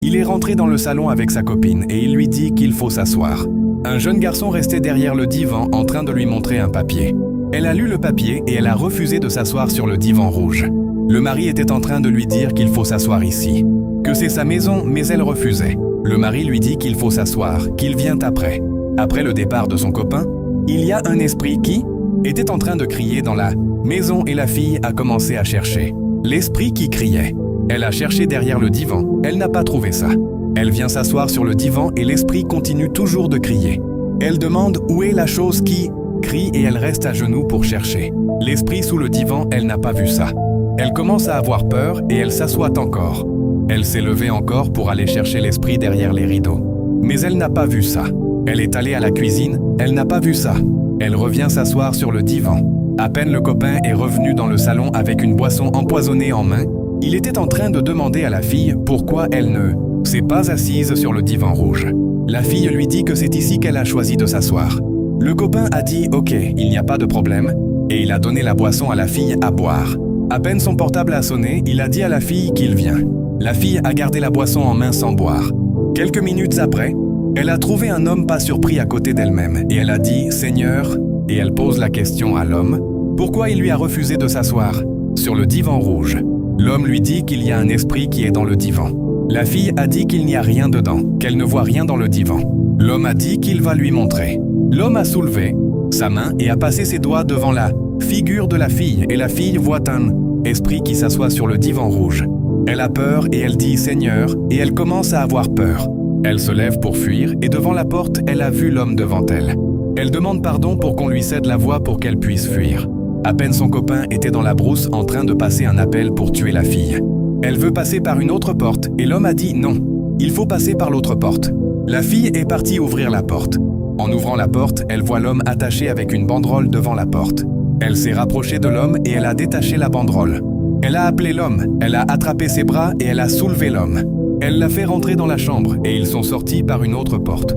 Il est rentré dans le salon avec sa copine et il lui dit qu'il faut s'asseoir. Un jeune garçon restait derrière le divan en train de lui montrer un papier. Elle a lu le papier et elle a refusé de s'asseoir sur le divan rouge. Le mari était en train de lui dire qu'il faut s'asseoir ici, que c'est sa maison, mais elle refusait. Le mari lui dit qu'il faut s'asseoir, qu'il vient après. Après le départ de son copain, il y a un esprit qui était en train de crier dans la maison et la fille a commencé à chercher. L'esprit qui criait. Elle a cherché derrière le divan, elle n'a pas trouvé ça. Elle vient s'asseoir sur le divan et l'esprit continue toujours de crier. Elle demande où est la chose qui crie et elle reste à genoux pour chercher. L'esprit sous le divan, elle n'a pas vu ça. Elle commence à avoir peur et elle s'assoit encore. Elle s'est levée encore pour aller chercher l'esprit derrière les rideaux. Mais elle n'a pas vu ça. Elle est allée à la cuisine, elle n'a pas vu ça. Elle revient s'asseoir sur le divan. À peine le copain est revenu dans le salon avec une boisson empoisonnée en main, il était en train de demander à la fille pourquoi elle ne s'est pas assise sur le divan rouge. La fille lui dit que c'est ici qu'elle a choisi de s'asseoir. Le copain a dit « Ok, il n'y a pas de problème » et il a donné la boisson à la fille à boire. À peine son portable a sonné, il a dit à la fille qu'il vient. La fille a gardé la boisson en main sans boire. Quelques minutes après, elle a trouvé un homme pas surpris à côté d'elle-même et elle a dit « Seigneur » et elle pose la question à l'homme « Pourquoi il lui a refusé de s'asseoir sur le divan rouge ?» L'homme lui dit qu'il y a un esprit qui est dans le divan. La fille a dit qu'il n'y a rien dedans, qu'elle ne voit rien dans le divan. L'homme a dit qu'il va lui montrer. L'homme a soulevé sa main et a passé ses doigts devant la figure de la fille et la fille voit un esprit qui s'assoit sur le divan rouge. Elle a peur et elle dit « Seigneur » et elle commence à avoir peur. Elle se lève pour fuir et devant la porte, elle a vu l'homme devant elle. Elle demande pardon pour qu'on lui cède la voie pour qu'elle puisse fuir. À peine son copain était dans la brousse en train de passer un appel pour tuer la fille. Elle veut passer par une autre porte et l'homme a dit non, il faut passer par l'autre porte. La fille est partie ouvrir la porte. En ouvrant la porte, elle voit l'homme attaché avec une banderole devant la porte. Elle s'est rapprochée de l'homme et elle a détaché la banderole. Elle a appelé l'homme, elle a attrapé ses bras et elle a soulevé l'homme. Elle l'a fait rentrer dans la chambre et ils sont sortis par une autre porte.